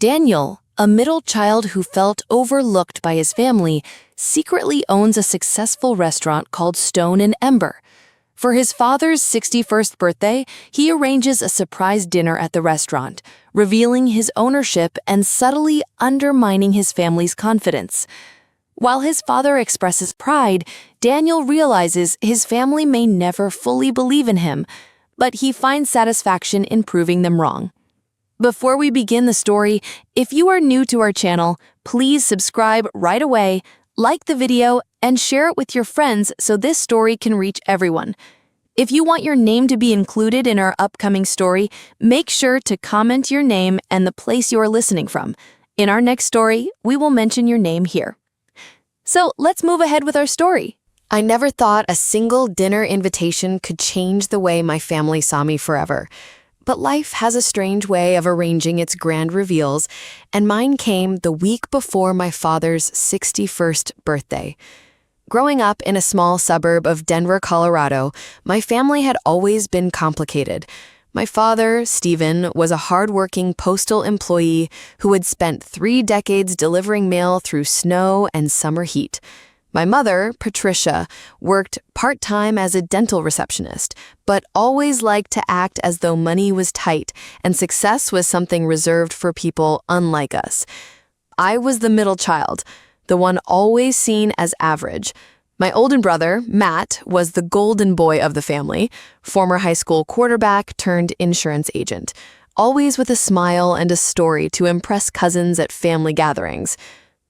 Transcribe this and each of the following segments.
Daniel, a middle child who felt overlooked by his family, secretly owns a successful restaurant called Stone and Ember. For his father's 61st birthday, he arranges a surprise dinner at the restaurant, revealing his ownership and subtly undermining his family's confidence. While his father expresses pride, Daniel realizes his family may never fully believe in him, but he finds satisfaction in proving them wrong. Before we begin the story, if you are new to our channel, please subscribe right away, like the video, and share it with your friends so this story can reach everyone. If you want your name to be included in our upcoming story, make sure to comment your name and the place you are listening from. In our next story, we will mention your name here. So let's move ahead with our story. I never thought a single dinner invitation could change the way my family saw me forever. But life has a strange way of arranging its grand reveals, and mine came the week before my father's 61st birthday. Growing up in a small suburb of Denver, Colorado, my family had always been complicated. My father, Stephen, was a hardworking postal employee who had spent 3 decades delivering mail through snow and summer heat. My mother, Patricia, worked part-time as a dental receptionist, but always liked to act as though money was tight and success was something reserved for people unlike us. I was the middle child, the one always seen as average. My older brother, Matt, was the golden boy of the family, former high school quarterback turned insurance agent, always with a smile and a story to impress cousins at family gatherings.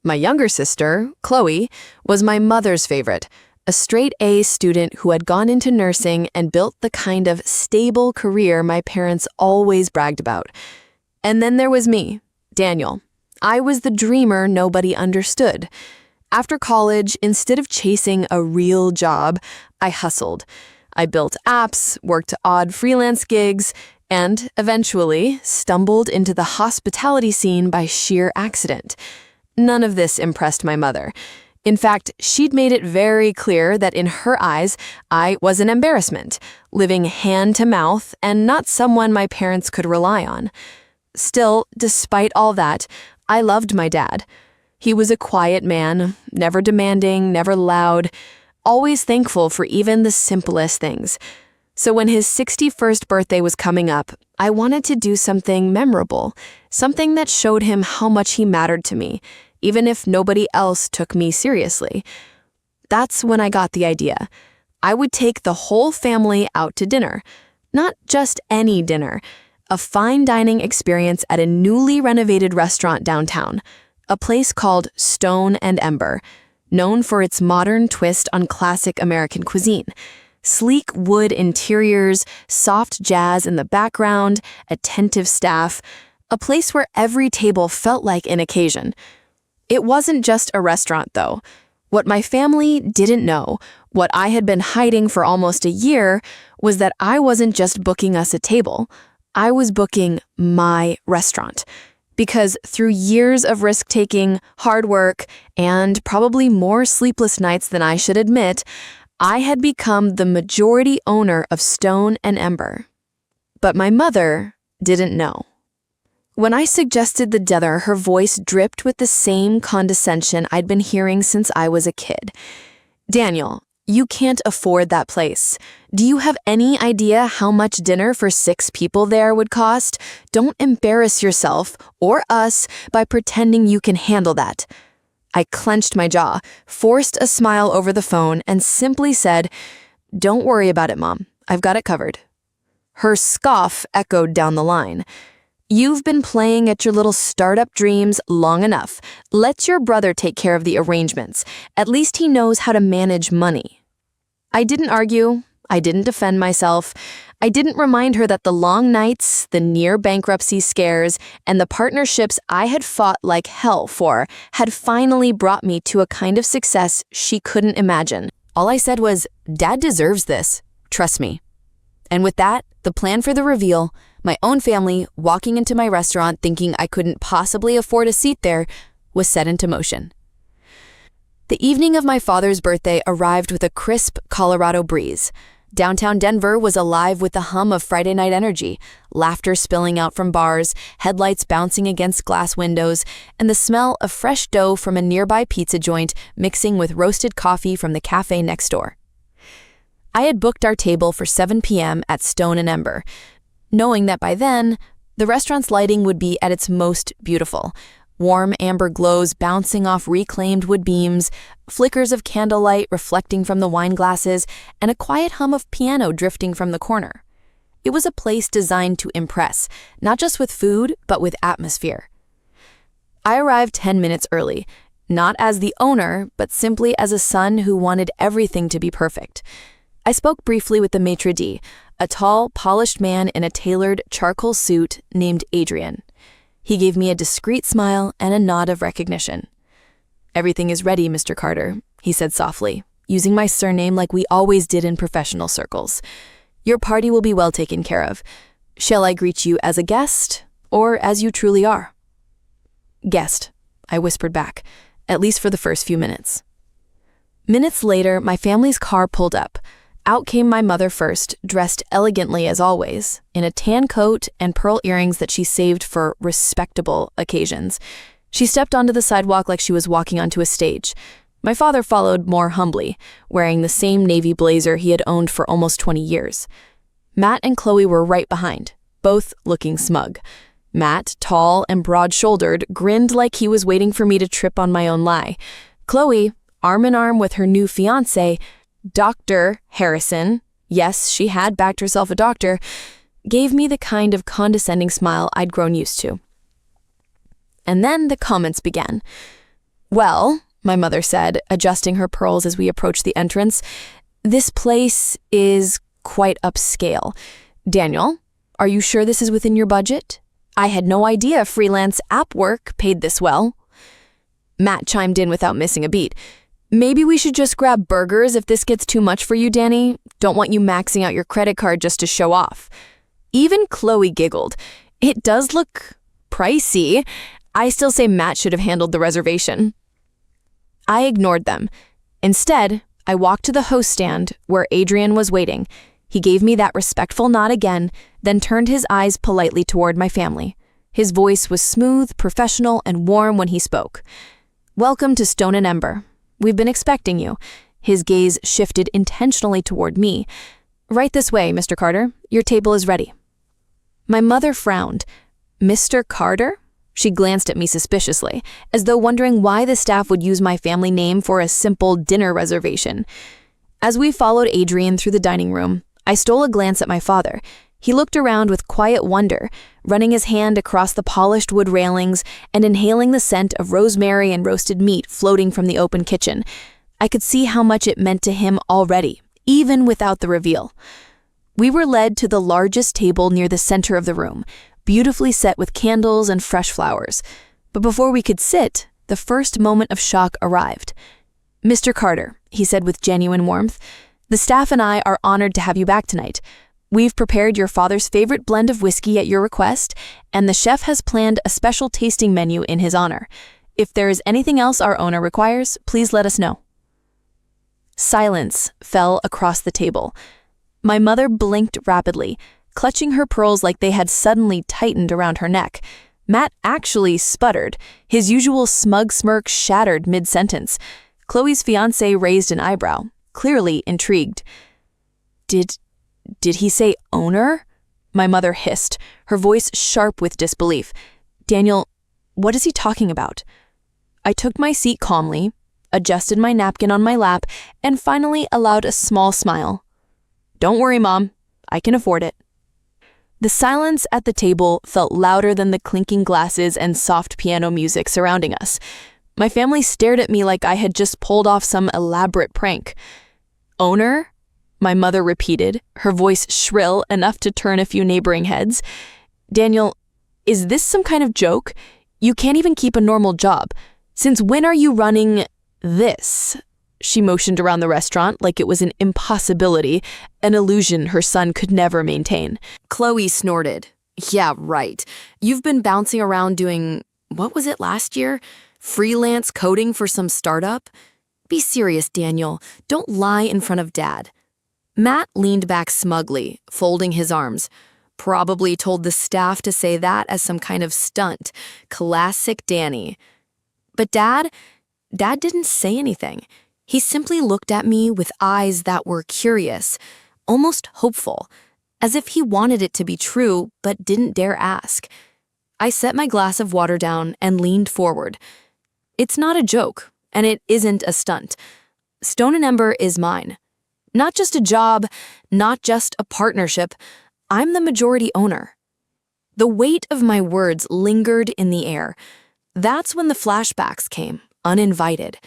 My younger sister, Chloe, was my mother's favorite, a straight-A student who had gone into nursing and built the kind of stable career my parents always bragged about. And then there was me, Daniel. I was the dreamer nobody understood. After college, instead of chasing a real job, I hustled. I built apps, worked odd freelance gigs, and eventually stumbled into the hospitality scene by sheer accident. None of this impressed my mother. In fact, she'd made it very clear that in her eyes, I was an embarrassment, living hand to mouth and not someone my parents could rely on. Still, despite all that, I loved my dad. He was a quiet man, never demanding, never loud, always thankful for even the simplest things. So when his 61st birthday was coming up, I wanted to do something memorable, something that showed him how much he mattered to me, even if nobody else took me seriously. That's when I got the idea. I would take the whole family out to dinner. Not just any dinner, a fine dining experience at a newly renovated restaurant downtown, a place called Stone and Ember, known for its modern twist on classic American cuisine. Sleek wood interiors, soft jazz in the background, attentive staff, a place where every table felt like an occasion. It wasn't just a restaurant, though. What my family didn't know, what I had been hiding for almost a year, was that I wasn't just booking us a table. I was booking my restaurant. Because through years of risk-taking, hard work, and probably more sleepless nights than I should admit, I had become the majority owner of Stone and Ember. But my mother didn't know. When I suggested the dinner, her voice dripped with the same condescension I'd been hearing since I was a kid. "Daniel, you can't afford that place. Do you have any idea how much dinner for 6 people there would cost? Don't embarrass yourself or us by pretending you can handle that." I clenched my jaw, forced a smile over the phone, and simply said, "Don't worry about it, Mom. I've got it covered." Her scoff echoed down the line. "You've been playing at your little startup dreams long enough. Let your brother take care of the arrangements. At least he knows how to manage money." I didn't argue. I didn't defend myself. I didn't remind her that the long nights, the near bankruptcy scares, and the partnerships I had fought like hell for had finally brought me to a kind of success she couldn't imagine. All I said was, "Dad deserves this. Trust me." And with that, the plan for the reveal, my own family walking into my restaurant thinking I couldn't possibly afford a seat there, was set into motion. The evening of my father's birthday arrived with a crisp Colorado breeze. Downtown Denver was alive with the hum of Friday night energy, laughter spilling out from bars, headlights bouncing against glass windows, and the smell of fresh dough from a nearby pizza joint mixing with roasted coffee from the cafe next door. I had booked our table for 7 p.m. at Stone and Ember, knowing that by then, the restaurant's lighting would be at its most beautiful. Warm amber glows bouncing off reclaimed wood beams, flickers of candlelight reflecting from the wine glasses, and a quiet hum of piano drifting from the corner. It was a place designed to impress, not just with food, but with atmosphere. I arrived 10 minutes early, not as the owner, but simply as a son who wanted everything to be perfect. I spoke briefly with the maitre d', a tall, polished man in a tailored charcoal suit named Adrian. He gave me a discreet smile and a nod of recognition. "Everything is ready, Mr. Carter," he said softly, using my surname like we always did in professional circles. "Your party will be well taken care of. Shall I greet you as a guest, or as you truly are?" "Guest," I whispered back, at least for the first few minutes. Minutes later, my family's car pulled up. Out came my mother first, dressed elegantly as always, in a tan coat and pearl earrings that she saved for respectable occasions. She stepped onto the sidewalk like she was walking onto a stage. My father followed more humbly, wearing the same navy blazer he had owned for almost 20 years. Matt and Chloe were right behind, both looking smug. Matt, tall and broad-shouldered, grinned like he was waiting for me to trip on my own lie. Chloe, arm in arm with her new fiancé, Dr. Harrison, yes, she had backed herself a doctor, gave me the kind of condescending smile I'd grown used to. And then the comments began. "Well," my mother said, adjusting her pearls as we approached the entrance, "this place is quite upscale. Daniel, are you sure this is within your budget? I had no idea freelance app work paid this well." Matt chimed in without missing a beat. "Maybe we should just grab burgers if this gets too much for you, Danny. Don't want you maxing out your credit card just to show off." Even Chloe giggled. "It does look pricey. I still say Matt should have handled the reservation." I ignored them. Instead, I walked to the host stand where Adrian was waiting. He gave me that respectful nod again, then turned his eyes politely toward my family. His voice was smooth, professional, and warm when he spoke. "Welcome to Stone and Ember. We've been expecting you." His gaze shifted intentionally toward me. "Right this way, Mr. Carter. Your table is ready." My mother frowned. "Mr. Carter?" She glanced at me suspiciously, as though wondering why the staff would use my family name for a simple dinner reservation. As we followed Adrian through the dining room, I stole a glance at my father. He looked around with quiet wonder, running his hand across the polished wood railings and inhaling the scent of rosemary and roasted meat floating from the open kitchen. I could see how much it meant to him already, even without the reveal. We were led to the largest table near the center of the room, beautifully set with candles and fresh flowers. But before we could sit, the first moment of shock arrived. "Mr. Carter," he said with genuine warmth, "the staff and I are honored to have you back tonight. We've prepared your father's favorite blend of whiskey at your request, and the chef has planned a special tasting menu in his honor. If there is anything else our owner requires, please let us know." Silence fell across the table. My mother blinked rapidly, clutching her pearls like they had suddenly tightened around her neck. Matt actually sputtered, his usual smug smirk shattered mid-sentence. Chloe's fiancé raised an eyebrow, clearly intrigued. Did he say owner?" My mother hissed, her voice sharp with disbelief. "Daniel, what is he talking about?" I took my seat calmly, adjusted my napkin on my lap, and finally allowed a small smile. "Don't worry, Mom. I can afford it." The silence at the table felt louder than the clinking glasses and soft piano music surrounding us. My family stared at me like I had just pulled off some elaborate prank. "Owner?" My mother repeated, her voice shrill enough to turn a few neighboring heads. "Daniel, is this some kind of joke? You can't even keep a normal job. Since when are you running this?" She motioned around the restaurant like it was an impossibility, an illusion her son could never maintain. Chloe snorted. "Yeah, right. You've been bouncing around doing, what was it last year? Freelance coding for some startup? Be serious, Daniel. Don't lie in front of Dad." Matt leaned back smugly, folding his arms. Probably told the staff to say that as some kind of stunt. Classic Danny. But Dad didn't say anything. He simply looked at me with eyes that were curious, almost hopeful, as if he wanted it to be true but didn't dare ask. I set my glass of water down and leaned forward. It's not a joke, and it isn't a stunt. Stone and Ember is mine. Not just a job, not just a partnership. I'm the majority owner. The weight of my words lingered in the air. That's when the flashbacks came, uninvited.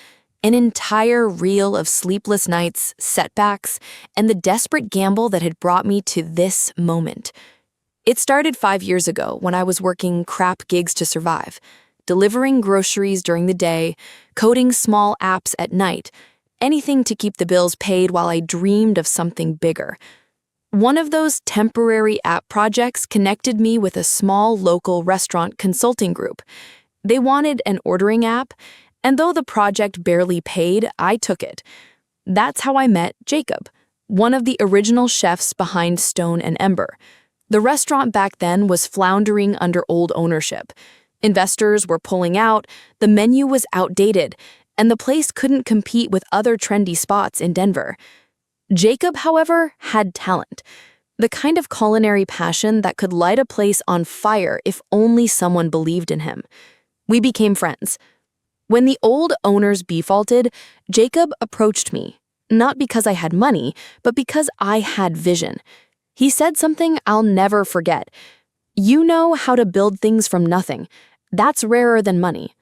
An entire reel of sleepless nights, setbacks, and the desperate gamble that had brought me to this moment. It started 5 years ago when I was working crap gigs to survive, delivering groceries during the day, coding small apps at night, anything to keep the bills paid while I dreamed of something bigger. One of those temporary app projects connected me with a small local restaurant consulting group. They wanted an ordering app, and though the project barely paid, I took it. That's how I met Jacob, one of the original chefs behind Stone and Ember. The restaurant back then was floundering under old ownership. Investors were pulling out, the menu was outdated, and the place couldn't compete with other trendy spots in Denver. Jacob, however, had talent, the kind of culinary passion that could light a place on fire if only someone believed in him. We became friends. When the old owners defaulted, Jacob approached me, not because I had money, but because I had vision. He said something I'll never forget. "You know how to build things from nothing. That's rarer than money."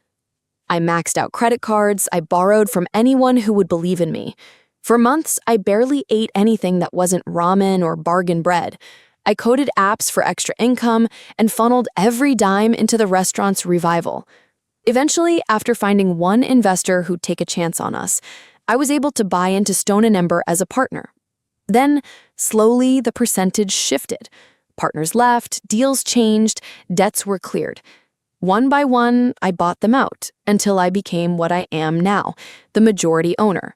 I maxed out credit cards, I borrowed from anyone who would believe in me. For months, I barely ate anything that wasn't ramen or bargain bread. I coded apps for extra income and funneled every dime into the restaurant's revival. Eventually, after finding one investor who'd take a chance on us, I was able to buy into Stone and Ember as a partner. Then, slowly, the percentage shifted. Partners left, deals changed, debts were cleared. One by one, I bought them out until I became what I am now, the majority owner.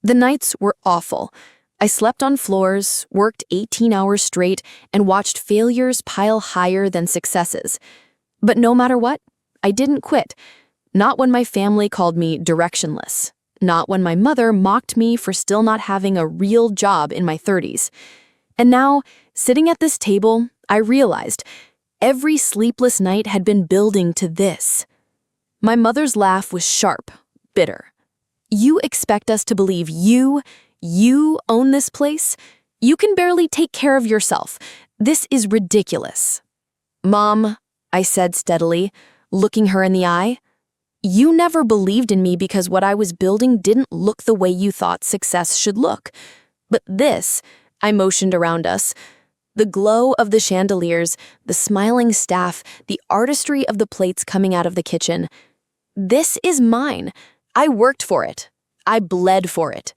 The nights were awful. I slept on floors, worked 18 hours straight, and watched failures pile higher than successes. But no matter what, I didn't quit. Not when my family called me directionless. Not when my mother mocked me for still not having a real job in my 30s. And now, sitting at this table, I realized every sleepless night had been building to this. My mother's laugh was sharp, bitter. "You expect us to believe you own this place? You can barely take care of yourself. This is ridiculous." "Mom," I said steadily, looking her in the eye, "you never believed in me because what I was building didn't look the way you thought success should look. But this," I motioned around us, the glow of the chandeliers, the smiling staff, the artistry of the plates coming out of the kitchen. "This is mine. I worked for it. I bled for it."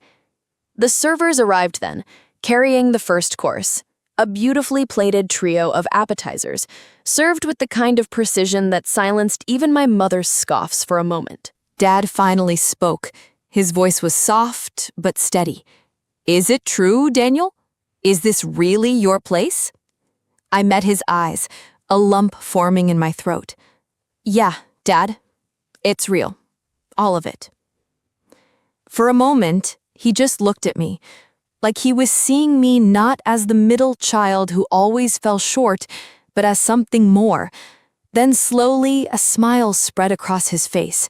The servers arrived then, carrying the first course, a beautifully plated trio of appetizers, served with the kind of precision that silenced even my mother's scoffs for a moment. Dad finally spoke. His voice was soft but steady. "Is it true, Daniel? Is this really your place?" I met his eyes, a lump forming in my throat. "Yeah, Dad. It's real. All of it." For a moment, he just looked at me, like he was seeing me not as the middle child who always fell short, but as something more. Then slowly, a smile spread across his face.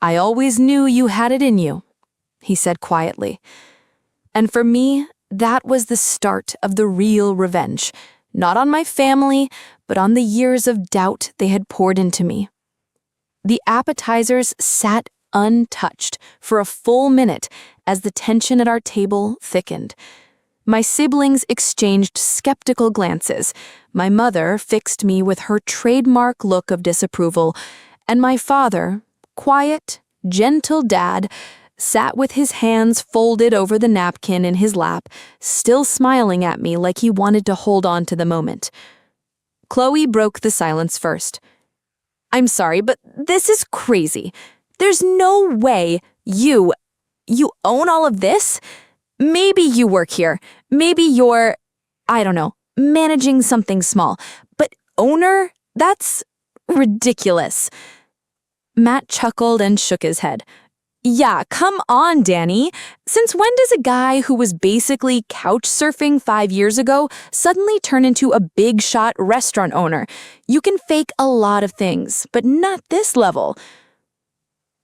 "I always knew you had it in you," he said quietly. And for me, that was the start of the real revenge, not on my family, but on the years of doubt they had poured into me. The appetizers sat untouched for a full minute as the tension at our table thickened. My siblings exchanged skeptical glances. My mother fixed me with her trademark look of disapproval, and my father, quiet, gentle dad, sat with his hands folded over the napkin in his lap, still smiling at me like he wanted to hold on to the moment. Chloe broke the silence first. "I'm sorry, but this is crazy. There's no way you own all of this? Maybe you work here. Maybe you're, I don't know, managing something small. But owner? That's ridiculous. Matt chuckled and shook his head. Yeah, come on, Danny. Since when does a guy who was basically couch surfing 5 years ago suddenly turn into a big shot restaurant owner? You can fake a lot of things, but not this level.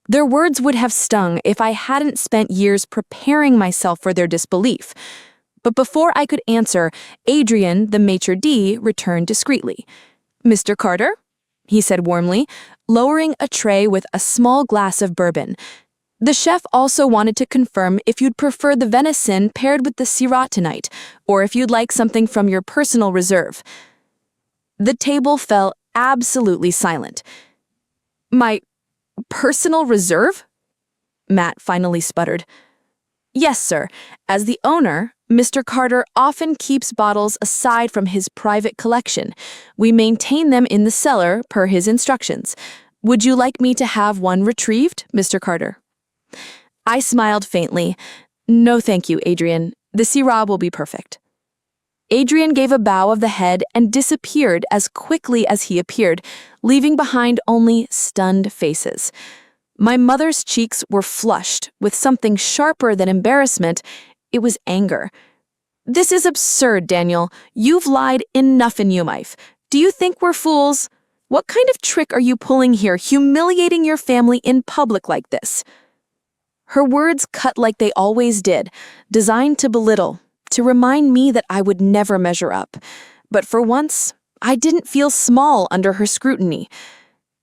Their words would have stung if I hadn't spent years preparing myself for their disbelief. But before I could answer, Adrian, the maitre d', returned discreetly. Mr. Carter? He said warmly, lowering a tray with a small glass of bourbon. The chef also wanted to confirm if you'd prefer the venison paired with the Syrah tonight, or if you'd like something from your personal reserve. The table fell absolutely silent. My personal reserve? Matt finally sputtered. Yes, sir. As the owner, Mr. Carter often keeps bottles aside from his private collection. We maintain them in the cellar per his instructions. Would you like me to have one retrieved, Mr. Carter? I smiled faintly. No, thank you, Adrian. The Syrah will be perfect. Adrian gave a bow of the head and disappeared as quickly as he appeared, leaving behind only stunned faces. My mother's cheeks were flushed with something sharper than embarrassment. It was anger. This is absurd, Daniel. You've lied enough in your life. Do you think we're fools? What kind of trick are you pulling here, humiliating your family in public like this? Her words cut like they always did, designed to belittle, to remind me that I would never measure up. But for once, I didn't feel small under her scrutiny.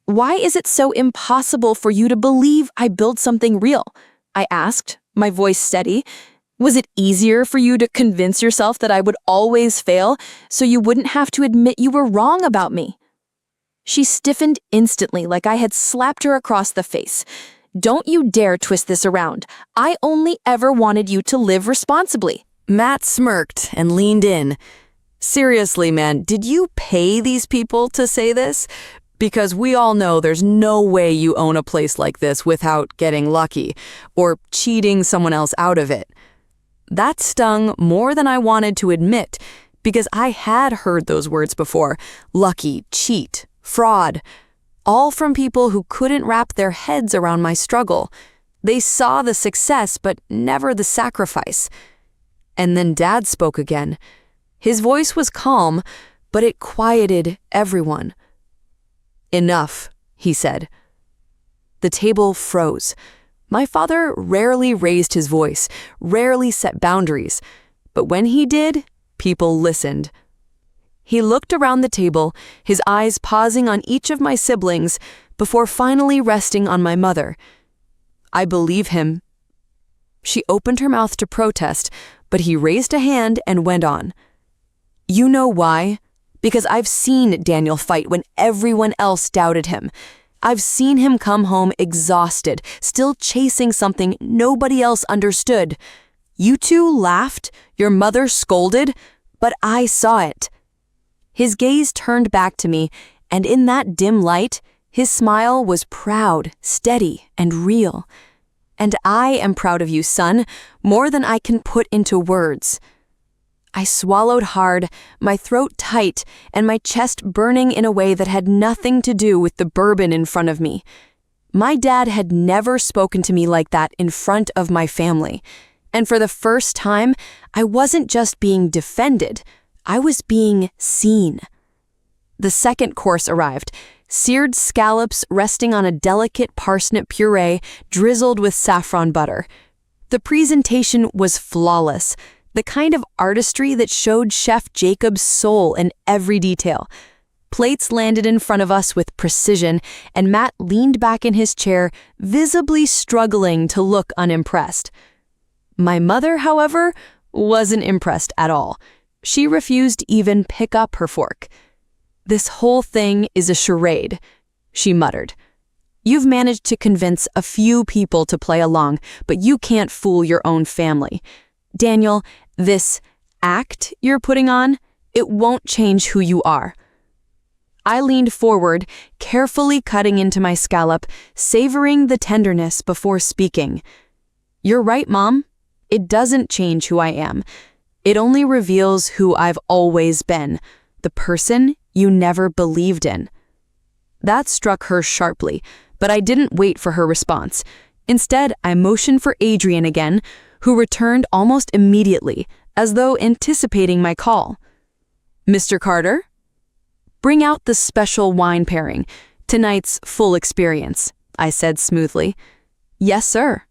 Why is it so impossible for you to believe I built something real? I asked, my voice steady. Was it easier for you to convince yourself that I would always fail so you wouldn't have to admit you were wrong about me? She stiffened instantly like I had slapped her across the face. Don't you dare twist this around. I only ever wanted you to live responsibly. Matt smirked and leaned in. Seriously, man, did you pay these people to say this? Because we all know there's no way you own a place like this without getting lucky or cheating someone else out of it. That stung more than I wanted to admit because I had heard those words before. Lucky, cheat, fraud. All from people who couldn't wrap their heads around my struggle. They saw the success, but never the sacrifice. And then Dad spoke again. His voice was calm, but it quieted everyone. Enough, he said. The table froze. My father rarely raised his voice, rarely set boundaries, but when he did, people listened. He looked around the table, his eyes pausing on each of my siblings before finally resting on my mother. I believe him. She opened her mouth to protest, but he raised a hand and went on. You know why? Because I've seen Daniel fight when everyone else doubted him. I've seen him come home exhausted, still chasing something nobody else understood. You two laughed, your mother scolded, but I saw it. His gaze turned back to me, and in that dim light, his smile was proud, steady, and real. And I am proud of you, son, more than I can put into words. I swallowed hard, my throat tight, and my chest burning in a way that had nothing to do with the bourbon in front of me. My dad had never spoken to me like that in front of my family. And for the first time, I wasn't just being defended, I was being seen. The second course arrived, seared scallops resting on a delicate parsnip puree drizzled with saffron butter. The presentation was flawless, the kind of artistry that showed Chef Jacob's soul in every detail. Plates landed in front of us with precision, and Matt leaned back in his chair, visibly struggling to look unimpressed. My mother, however, wasn't impressed at all. She refused to even pick up her fork. This whole thing is a charade, she muttered. You've managed to convince a few people to play along, but you can't fool your own family. Daniel, this act you're putting on, it won't change who you are. I leaned forward, carefully cutting into my scallop, savoring the tenderness before speaking. You're right, Mom. It doesn't change who I am. It only reveals who I've always been, the person you never believed in." That struck her sharply, but I didn't wait for her response. Instead, I motioned for Adrian again, who returned almost immediately, as though anticipating my call. "Mr. Carter?" "Bring out the special wine pairing, tonight's full experience," I said smoothly. "Yes, sir."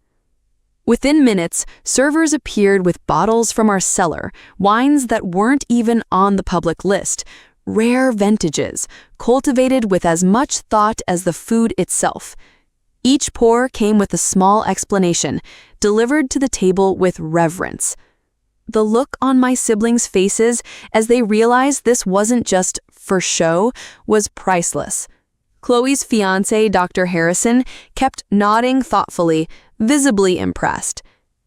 Within minutes, servers appeared with bottles from our cellar, wines that weren't even on the public list, rare vintages, cultivated with as much thought as the food itself. Each pour came with a small explanation, delivered to the table with reverence. The look on my siblings' faces as they realized this wasn't just for show was priceless. Chloe's fiancé, Dr. Harrison, kept nodding thoughtfully, visibly impressed.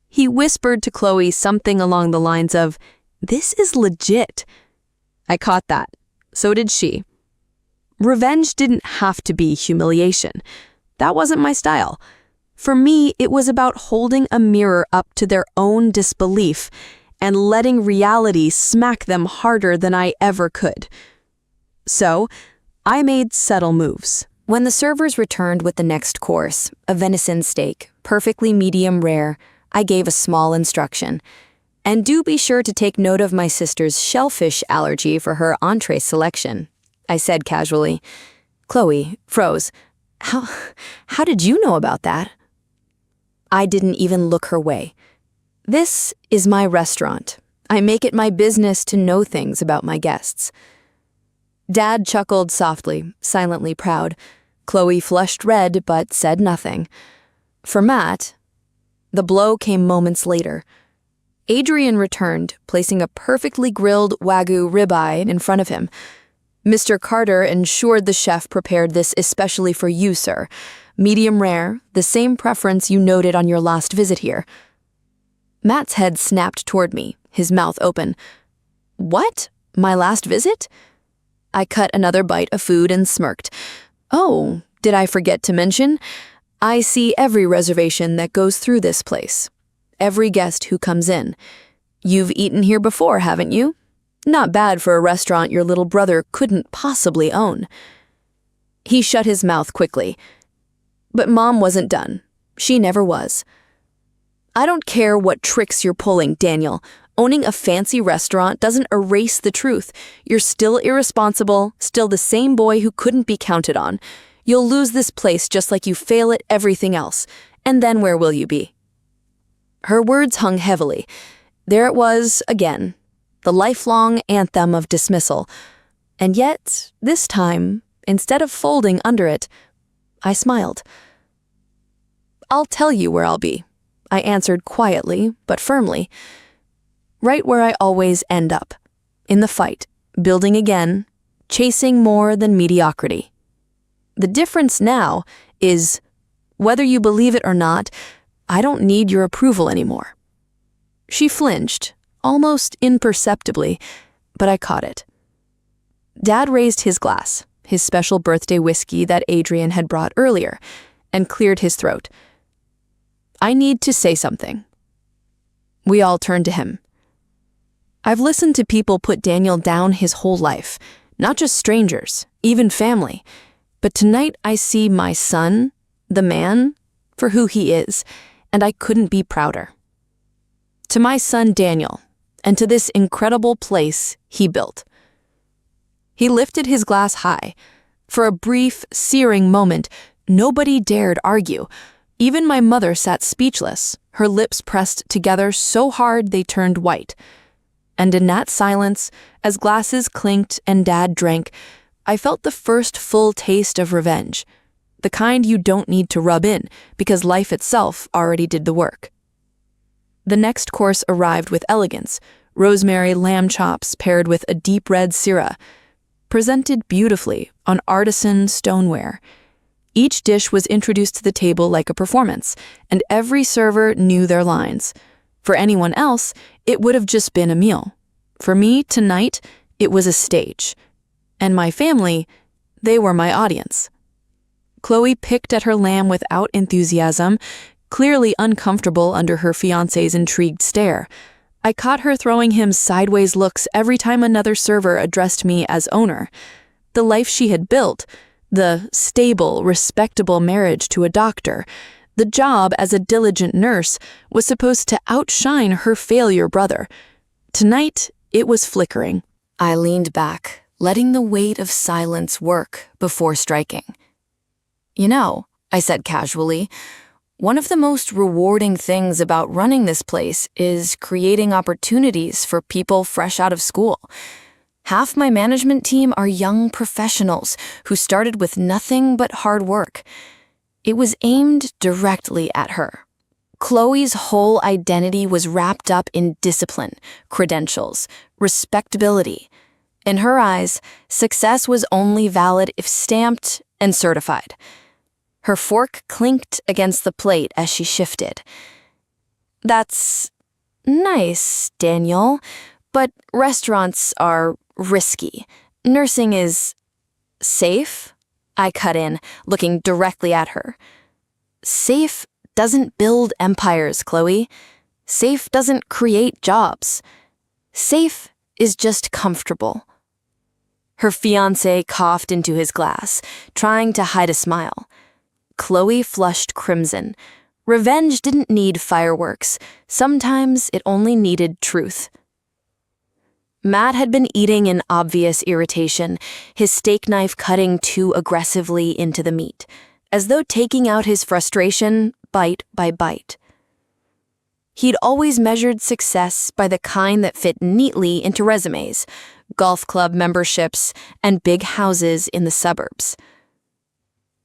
He whispered to Chloe something along the lines of, "This is legit." I caught that. So did she. Revenge didn't have to be humiliation. That wasn't my style. For me, it was about holding a mirror up to their own disbelief and letting reality smack them harder than I ever could. So, I made subtle moves. When the servers returned with the next course, a venison steak, perfectly medium rare, I gave a small instruction. "And do be sure to take note of my sister's shellfish allergy for her entree selection," I said casually. Chloe froze. How did you know about that?" I didn't even look her way. This is my restaurant. I make it my business to know things about my guests. Dad chuckled softly, silently proud. Chloe flushed red but said nothing. For Matt, the blow came moments later. Adrian returned, placing a perfectly grilled Wagyu ribeye in front of him. "Mr. Carter ensured the chef prepared this especially for you, sir. Medium rare, the same preference you noted on your last visit here." Matt's head snapped toward me, his mouth open. "What? My last visit?" I cut another bite of food and smirked. "Oh, did I forget to mention? I see every reservation that goes through this place. Every guest who comes in. You've eaten here before, haven't you? Not bad for a restaurant your little brother couldn't possibly own." He shut his mouth quickly. But Mom wasn't done. She never was. "I don't care what tricks you're pulling, Daniel. Owning a fancy restaurant doesn't erase the truth. You're still irresponsible, still the same boy who couldn't be counted on. You'll lose this place just like you fail at everything else. And then where will you be?" Her words hung heavily. There it was again, the lifelong anthem of dismissal. And yet, this time, instead of folding under it, I smiled. "I'll tell you where I'll be," I answered quietly but firmly. "Right where I always end up, in the fight, building again, chasing more than mediocrity. The difference now is, whether you believe it or not, I don't need your approval anymore." She flinched, almost imperceptibly, but I caught it. Dad raised his glass, his special birthday whiskey that Adrian had brought earlier, and cleared his throat. "I need to say something." We all turned to him. I've listened to people put Daniel down his whole life, not just strangers, even family. But tonight I see my son, the man, for who he is, and I couldn't be prouder. To my son Daniel, and to this incredible place he built. He lifted his glass high. For a brief, searing moment, nobody dared argue. Even my mother sat speechless, her lips pressed together so hard they turned white. And in that silence, as glasses clinked and Dad drank, I felt the first full taste of revenge, the kind you don't need to rub in because life itself already did the work. The next course arrived with elegance, rosemary lamb chops paired with a deep red syrah, presented beautifully on artisan stoneware. Each dish was introduced to the table like a performance, and every server knew their lines. For anyone else, it would have just been a meal. For me, tonight, it was a stage. And my family, they were my audience. Chloe picked at her lamb without enthusiasm, clearly uncomfortable under her fiancé's intrigued stare. I caught her throwing him sideways looks every time another server addressed me as owner. The life she had built, the stable, respectable marriage to a doctor, the job as a diligent nurse, was supposed to outshine her failure brother. Tonight, it was flickering. I leaned back, letting the weight of silence work before striking. "You know," I said casually, "one of the most rewarding things about running this place is creating opportunities for people fresh out of school. Half my management team are young professionals who started with nothing but hard work." It was aimed directly at her. Chloe's whole identity was wrapped up in discipline, credentials, respectability. In her eyes, success was only valid if stamped and certified. Her fork clinked against the plate as she shifted. "That's nice, Daniel, but restaurants are risky. Nursing is safe," I cut in, looking directly at her. "Safe doesn't build empires, Chloe. Safe doesn't create jobs. Safe is just comfortable." Her fiancé coughed into his glass, trying to hide a smile. Chloe flushed crimson. Revenge didn't need fireworks. Sometimes it only needed truth. Matt had been eating in obvious irritation, his steak knife cutting too aggressively into the meat, as though taking out his frustration bite by bite. He'd always measured success by the kind that fit neatly into resumes, golf club memberships, and big houses in the suburbs.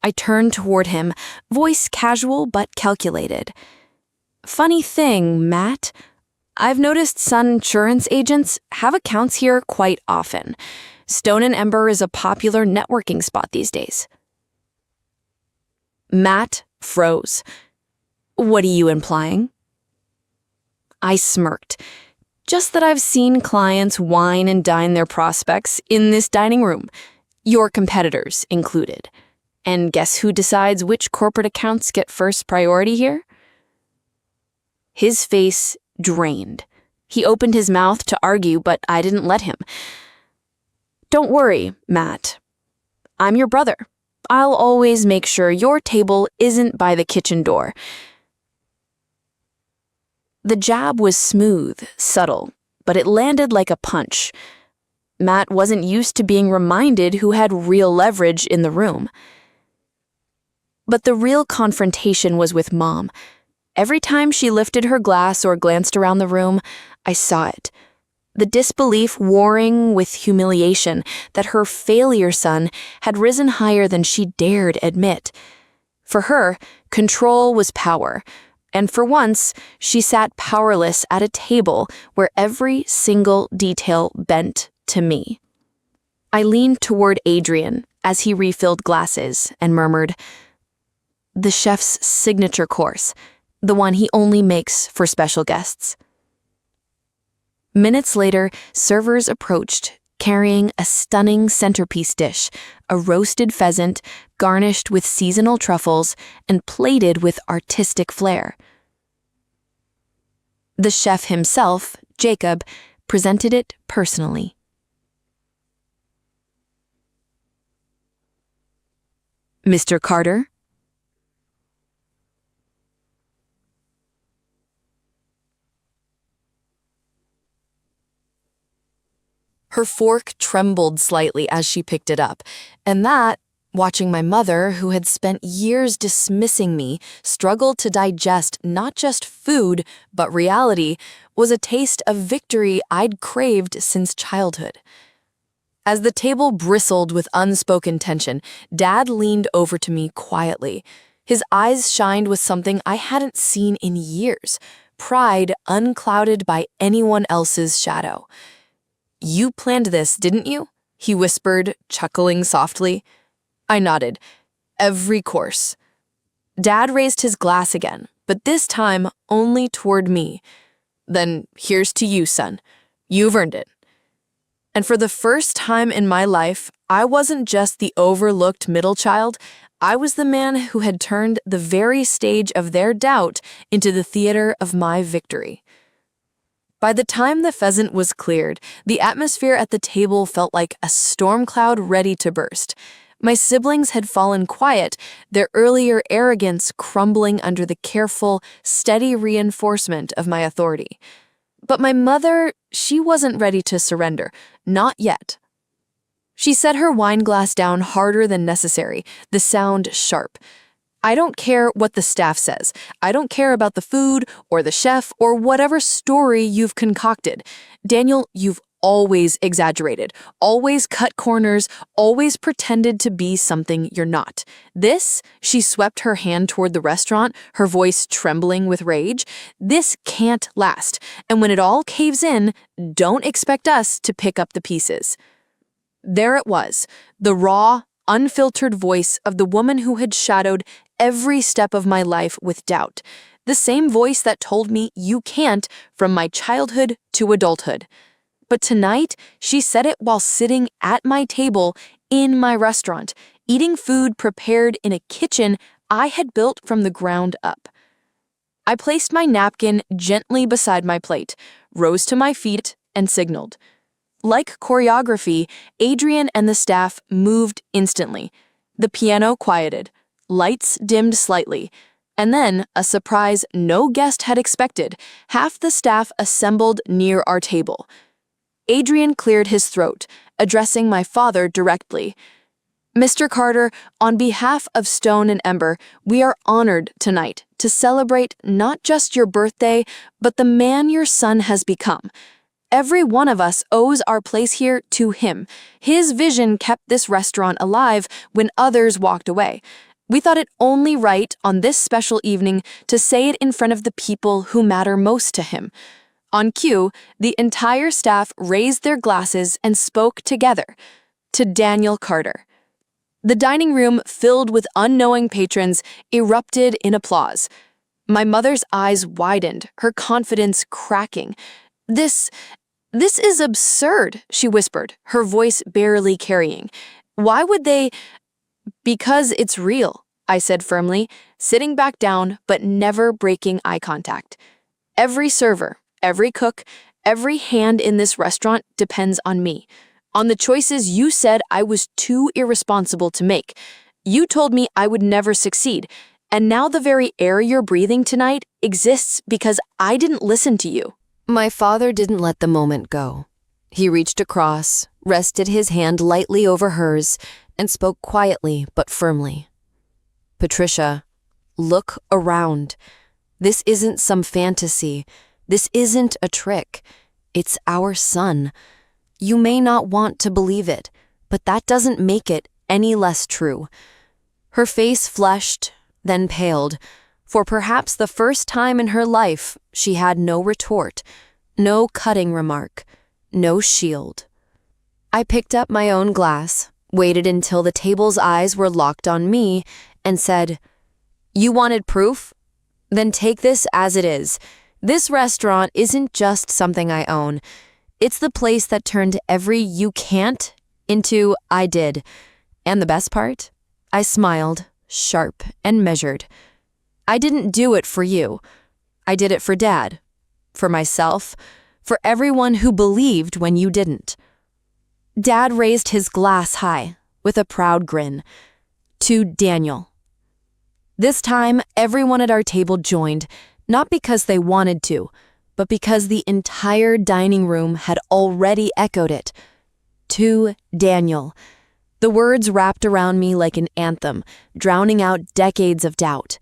I turned toward him, voice casual but calculated. "Funny thing, Matt. I've noticed Sun insurance agents have accounts here quite often. Stone and Ember is a popular networking spot these days." Matt froze. "What are you implying?" I smirked. "Just that I've seen clients wine and dine their prospects in this dining room, your competitors included. And guess who decides which corporate accounts get first priority here?" His face drained. He opened his mouth to argue, but I didn't let him. "Don't worry, Matt. I'm your brother. I'll always make sure your table isn't by the kitchen door." The jab was smooth, subtle, but it landed like a punch. Matt wasn't used to being reminded who had real leverage in the room. But the real confrontation was with Mom. Every time she lifted her glass or glanced around the room, I saw it. The disbelief warring with humiliation that her failure son had risen higher than she dared admit. For her, control was power, and for once, she sat powerless at a table where every single detail bent to me. I leaned toward Adrian as he refilled glasses and murmured, "The chef's signature course, the one he only makes for special guests." Minutes later, servers approached, carrying a stunning centerpiece dish, a roasted pheasant garnished with seasonal truffles and plated with artistic flair. The chef himself, Jacob, presented it personally. "Mr. Carter?" Her fork trembled slightly as she picked it up, and that, watching my mother, who had spent years dismissing me, struggle to digest not just food, but reality, was a taste of victory I'd craved since childhood. As the table bristled with unspoken tension, Dad leaned over to me quietly. His eyes shined with something I hadn't seen in years, pride unclouded by anyone else's shadow. "You planned this, didn't you?" he whispered, chuckling softly. I nodded. "Every course." Dad raised his glass again, but this time only toward me. "Then here's to you, son. You've earned it." And for the first time in my life, I wasn't just the overlooked middle child, I was the man who had turned the very stage of their doubt into the theater of my victory. By the time the pheasant was cleared, the atmosphere at the table felt like a storm cloud ready to burst. My siblings had fallen quiet, their earlier arrogance crumbling under the careful, steady reinforcement of my authority. But my mother, she wasn't ready to surrender, not yet. She set her wine glass down harder than necessary, the sound sharp. I don't care what the staff says. I don't care about the food or the chef or whatever story you've concocted. Daniel, you've always exaggerated, always cut corners, always pretended to be something you're not. This, she swept her hand toward the restaurant, her voice trembling with rage, this can't last. And when it all caves in, don't expect us to pick up the pieces. There it was, the raw, unfiltered voice of the woman who had shadowed every step of my life with doubt. The same voice that told me you can't from my childhood to adulthood. But tonight, she said it while sitting at my table in my restaurant, eating food prepared in a kitchen I had built from the ground up. I placed my napkin gently beside my plate, rose to my feet, and signaled. Like choreography, Adrian and the staff moved instantly. The piano quieted, lights dimmed slightly, and then, a surprise no guest had expected, half the staff assembled near our table. Adrian cleared his throat, addressing my father directly. Mr. Carter, on behalf of Stone and Ember, we are honored tonight to celebrate not just your birthday, but the man your son has become. Every one of us owes our place here to him. His vision kept this restaurant alive when others walked away. We thought it only right on this special evening to say it in front of the people who matter most to him. On cue, the entire staff raised their glasses and spoke together. To Daniel Carter. The dining room, filled with unknowing patrons, erupted in applause. My mother's eyes widened, her confidence cracking. This is absurd, she whispered, her voice barely carrying. Why would they? Because it's real, I said firmly, sitting back down but never breaking eye contact. Every server, every cook, every hand in this restaurant depends on me, on the choices you said I was too irresponsible to make. You told me I would never succeed, and now the very air you're breathing tonight exists because I didn't listen to you. My father didn't let the moment go. He reached across, rested his hand lightly over hers, and spoke quietly but firmly. Patricia, look around. This isn't some fantasy. This isn't a trick. It's our son. You may not want to believe it, but that doesn't make it any less true. Her face flushed, then paled. For perhaps the first time in her life, she had no retort, no cutting remark, no shield. I picked up my own glass, waited until the table's eyes were locked on me, and said, "You wanted proof? Then take this as it is. This restaurant isn't just something I own. It's the place that turned every you can't into I did. And the best part? I smiled, sharp and measured. I didn't do it for you. I did it for Dad, for myself, for everyone who believed when you didn't." Dad raised his glass high, with a proud grin. To Daniel. This time, everyone at our table joined, not because they wanted to, but because the entire dining room had already echoed it. To Daniel. The words wrapped around me like an anthem, drowning out decades of doubt.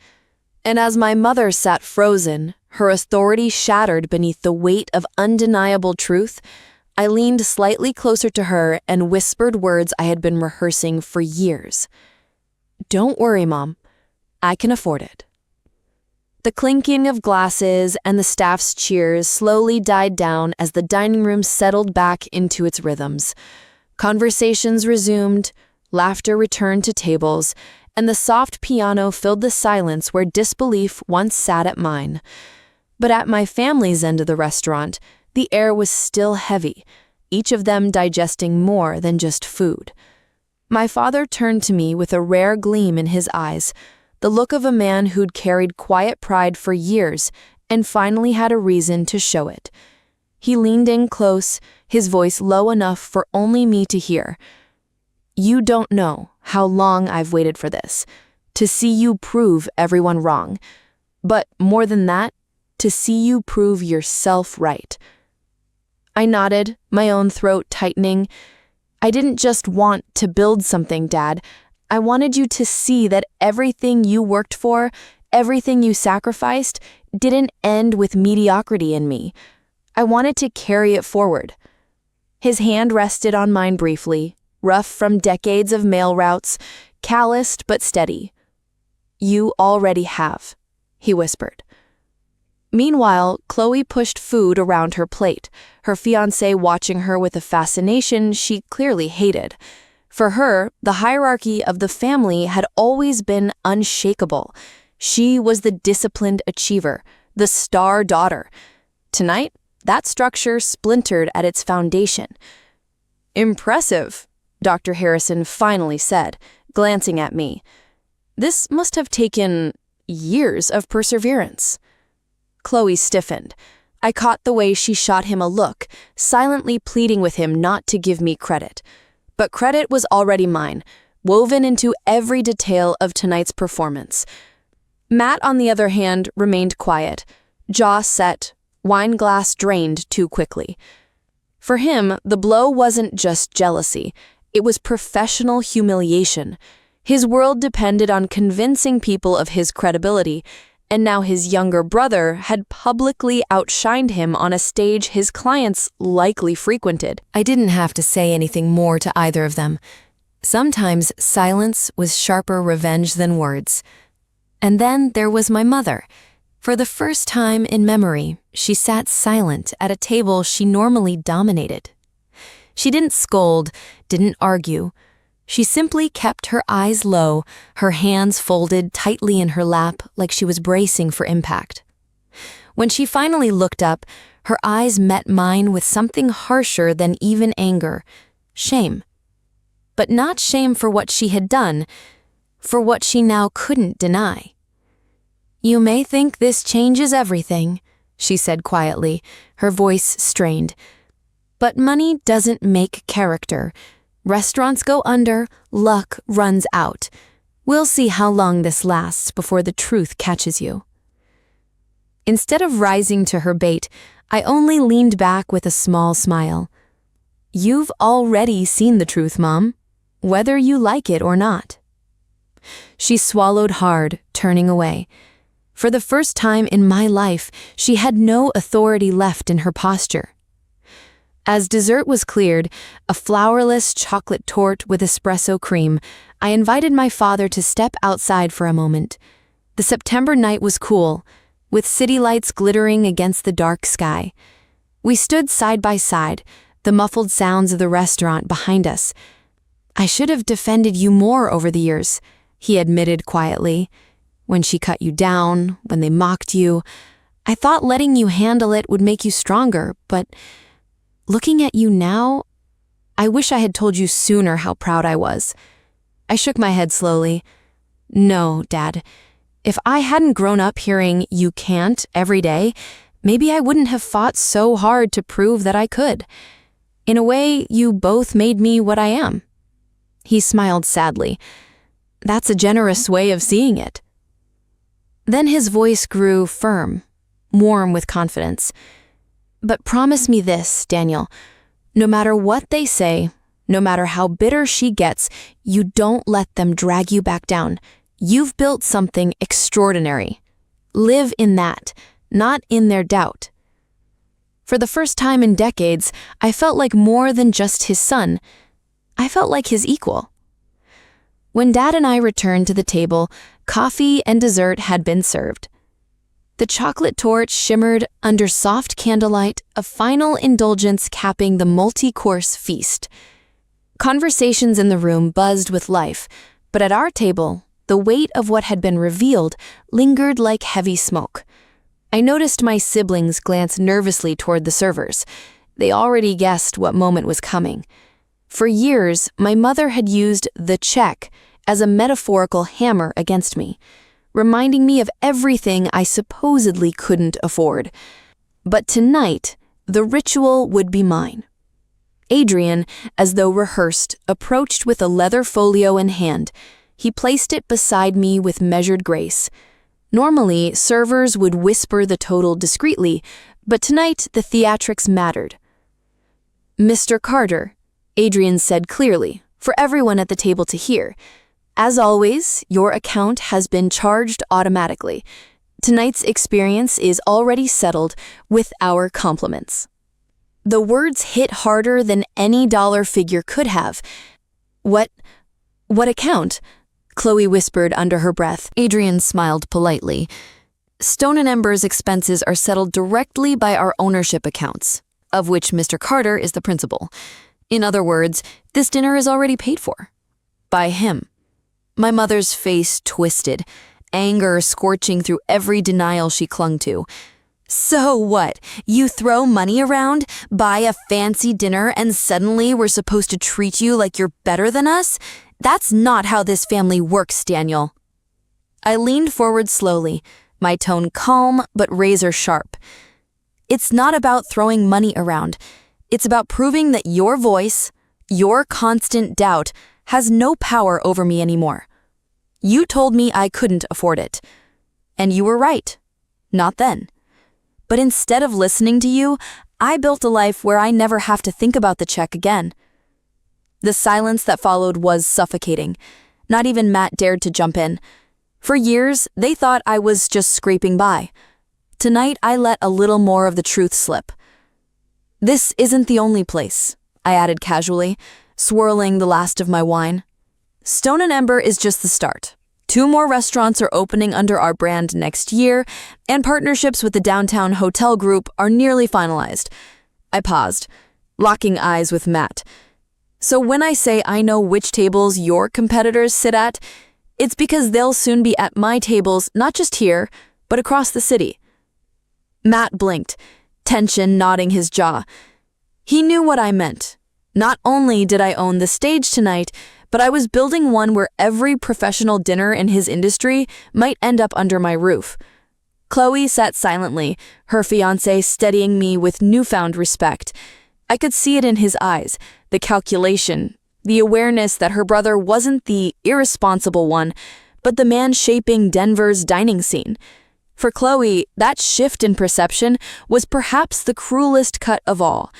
And as my mother sat frozen, her authority shattered beneath the weight of undeniable truth, I leaned slightly closer to her and whispered words I had been rehearsing for years. "Don't worry, Mom. I can afford it." The clinking of glasses and the staff's cheers slowly died down as the dining room settled back into its rhythms. Conversations resumed, laughter returned to tables, and the soft piano filled the silence where disbelief once sat at mine. But at my family's end of the restaurant, the air was still heavy, each of them digesting more than just food. My father turned to me with a rare gleam in his eyes, the look of a man who'd carried quiet pride for years and finally had a reason to show it. He leaned in close, his voice low enough for only me to hear. "You don't know how long I've waited for this, to see you prove everyone wrong. But more than that, to see you prove yourself right." I nodded, my own throat tightening. "I didn't just want to build something, Dad. I wanted you to see that everything you worked for, everything you sacrificed, didn't end with mediocrity in me. I wanted to carry it forward." His hand rested on mine briefly, rough from decades of mail routes, calloused but steady. "You already have," he whispered. Meanwhile, Chloe pushed food around her plate, her fiancé watching her with a fascination she clearly hated. For her, the hierarchy of the family had always been unshakable. She was the disciplined achiever, the star daughter. Tonight, that structure splintered at its foundation. "Impressive," Dr. Harrison finally said, glancing at me. "This must have taken years of perseverance." Chloe stiffened. I caught the way she shot him a look, silently pleading with him not to give me credit. But credit was already mine, woven into every detail of tonight's performance. Matt, on the other hand, remained quiet, jaw set, wine glass drained too quickly. For him, the blow wasn't just jealousy, it was professional humiliation. His world depended on convincing people of his credibility, and now his younger brother had publicly outshined him on a stage his clients likely frequented. I didn't have to say anything more to either of them. Sometimes silence was sharper revenge than words. And then there was my mother. For the first time in memory, she sat silent at a table she normally dominated. She didn't scold, didn't argue. She simply kept her eyes low, her hands folded tightly in her lap like she was bracing for impact. When she finally looked up, her eyes met mine with something harsher than even anger, shame. But not shame for what she had done, for what she now couldn't deny. "You may think this changes everything," she said quietly, her voice strained. "But money doesn't make character. Restaurants go under, luck runs out. We'll see how long this lasts before the truth catches you." Instead of rising to her bait, I only leaned back with a small smile. "You've already seen the truth, Mom, whether you like it or not." She swallowed hard, turning away. For the first time in my life, she had no authority left in her posture. As dessert was cleared, a flourless chocolate torte with espresso cream, I invited my father to step outside for a moment. The September night was cool, with city lights glittering against the dark sky. We stood side by side, the muffled sounds of the restaurant behind us. "I should have defended you more over the years," he admitted quietly. "When she cut you down, when they mocked you, I thought letting you handle it would make you stronger, but looking at you now, I wish I had told you sooner how proud I was." I shook my head slowly. "No, Dad. If I hadn't grown up hearing 'you can't' every day, maybe I wouldn't have fought so hard to prove that I could. In a way, you both made me what I am." He smiled sadly. "That's a generous way of seeing it." Then his voice grew firm, warm with confidence. "But promise me this, Daniel. No matter what they say, no matter how bitter she gets, you don't let them drag you back down. You've built something extraordinary. Live in that, not in their doubt." For the first time in decades, I felt like more than just his son. I felt like his equal. When Dad and I returned to the table, coffee and dessert had been served. The chocolate torch shimmered under soft candlelight, a final indulgence capping the multi-course feast. Conversations in the room buzzed with life, but at our table, the weight of what had been revealed lingered like heavy smoke. I noticed my siblings glance nervously toward the servers. They already guessed what moment was coming. For years, my mother had used the check as a metaphorical hammer against me, reminding me of everything I supposedly couldn't afford. But tonight, the ritual would be mine. Adrian, as though rehearsed, approached with a leather folio in hand. He placed it beside me with measured grace. Normally, servers would whisper the total discreetly, but tonight the theatrics mattered. "Mr. Carter," Adrian said clearly, for everyone at the table to hear, "as always, your account has been charged automatically. Tonight's experience is already settled with our compliments." The words hit harder than any dollar figure could have. What account?" Chloe whispered under her breath. Adrian smiled politely. "Stone and Ember's expenses are settled directly by our ownership accounts, of which Mr. Carter is the principal. In other words, this dinner is already paid for. By him." My mother's face twisted, anger scorching through every denial she clung to. "So what? You throw money around, buy a fancy dinner, and suddenly we're supposed to treat you like you're better than us? That's not how this family works, Daniel." I leaned forward slowly, my tone calm but razor sharp. "It's not about throwing money around. It's about proving that your voice, your constant doubt, has no power over me anymore. You told me I couldn't afford it. And you were right. Not then. But instead of listening to you, I built a life where I never have to think about the check again." The silence that followed was suffocating. Not even Matt dared to jump in. For years, they thought I was just scraping by. Tonight, I let a little more of the truth slip. "This isn't the only place," I added casually, swirling the last of my wine. "Stone and Ember is just the start. 2 more restaurants are opening under our brand next year, and partnerships with the downtown hotel group are nearly finalized." I paused, locking eyes with Matt. "So when I say I know which tables your competitors sit at, it's because they'll soon be at my tables, not just here, but across the city." Matt blinked, tension knotting his jaw. He knew what I meant. Not only did I own the stage tonight, but I was building one where every professional dinner in his industry might end up under my roof. Chloe sat silently, her fiancé steadying me with newfound respect. I could see it in his eyes, the calculation, the awareness that her brother wasn't the irresponsible one, but the man shaping Denver's dining scene. For Chloe, that shift in perception was perhaps the cruelest cut of all.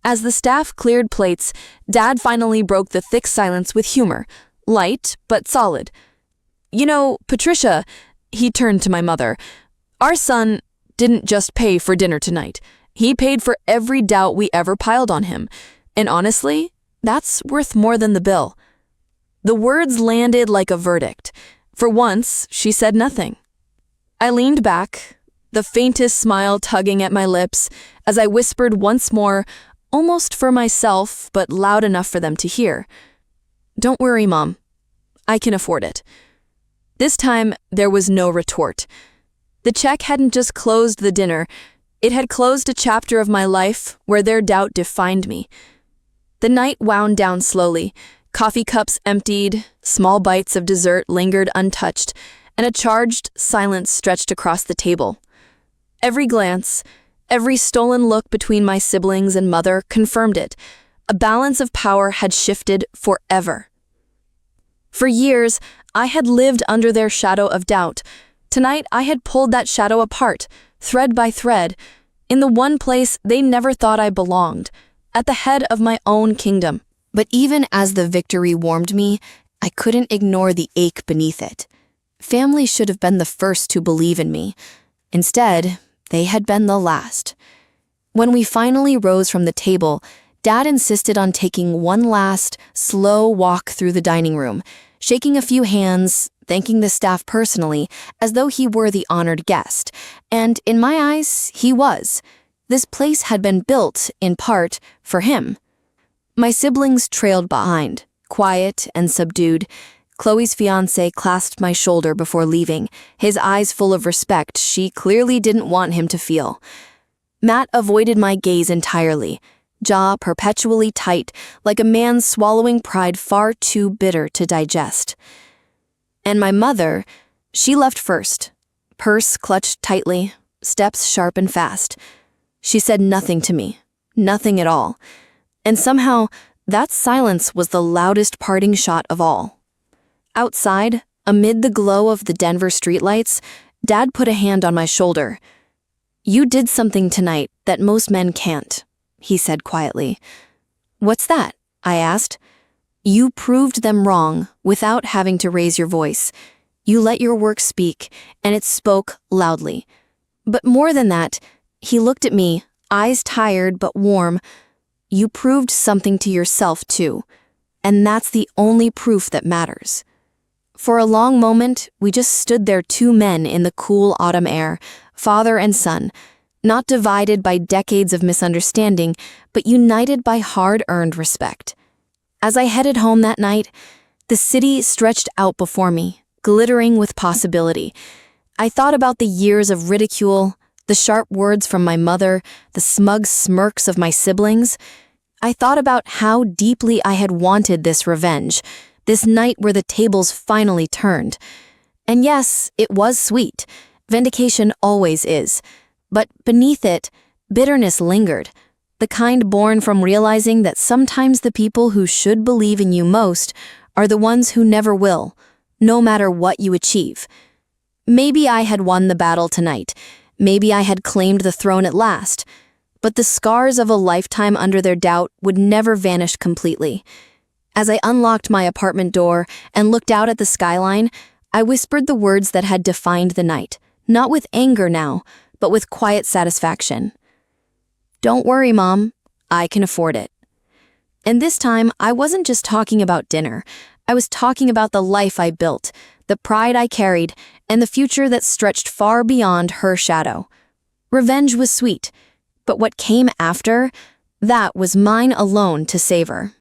As the staff cleared plates, Dad finally broke the thick silence with humor, light but solid. "You know, Patricia," he turned to my mother, "our son didn't just pay for dinner tonight. He paid for every doubt we ever piled on him. And honestly, that's worth more than the bill." The words landed like a verdict. For once, she said nothing. I leaned back, the faintest smile tugging at my lips, as I whispered once more, almost for myself, but loud enough for them to hear. "Don't worry, Mom. I can afford it." This time, there was no retort. The check hadn't just closed the dinner, it had closed a chapter of my life where their doubt defined me. The night wound down slowly, coffee cups emptied, small bites of dessert lingered untouched, and a charged silence stretched across the table. Every glance, every stolen look between my siblings and mother confirmed it. A balance of power had shifted forever. For years, I had lived under their shadow of doubt. Tonight, I had pulled that shadow apart, thread by thread, in the one place they never thought I belonged, at the head of my own kingdom. But even as the victory warmed me, I couldn't ignore the ache beneath it. Family should have been the first to believe in me. Instead, they had been the last. When we finally rose from the table, Dad insisted on taking one last, slow walk through the dining room, shaking a few hands, thanking the staff personally, as though he were the honored guest. And in my eyes, he was. This place had been built, in part, for him. My siblings trailed behind, quiet and subdued. Chloe's fiancé clasped my shoulder before leaving, his eyes full of respect she clearly didn't want him to feel. Matt avoided my gaze entirely, jaw perpetually tight, like a man swallowing pride far too bitter to digest. And my mother, she left first, purse clutched tightly, steps sharp and fast. She said nothing to me, nothing at all. And somehow, that silence was the loudest parting shot of all. Outside, amid the glow of the Denver streetlights, Dad put a hand on my shoulder. "You did something tonight that most men can't," he said quietly. "What's that?" I asked. "You proved them wrong without having to raise your voice. You let your work speak, and it spoke loudly. But more than that," he looked at me, eyes tired but warm. "You proved something to yourself, too. And that's the only proof that matters." For a long moment, we just stood there, two men in the cool autumn air, father and son, not divided by decades of misunderstanding, but united by hard-earned respect. As I headed home that night, the city stretched out before me, glittering with possibility. I thought about the years of ridicule, the sharp words from my mother, the smug smirks of my siblings. I thought about how deeply I had wanted this revenge, this night where the tables finally turned. And yes, it was sweet. Vindication always is. But beneath it, bitterness lingered, the kind born from realizing that sometimes the people who should believe in you most are the ones who never will, no matter what you achieve. Maybe I had won the battle tonight. Maybe I had claimed the throne at last. But the scars of a lifetime under their doubt would never vanish completely. As I unlocked my apartment door and looked out at the skyline, I whispered the words that had defined the night, not with anger now, but with quiet satisfaction. "Don't worry, Mom. I can afford it." And this time, I wasn't just talking about dinner. I was talking about the life I built, the pride I carried, and the future that stretched far beyond her shadow. Revenge was sweet, but what came after, that was mine alone to savor.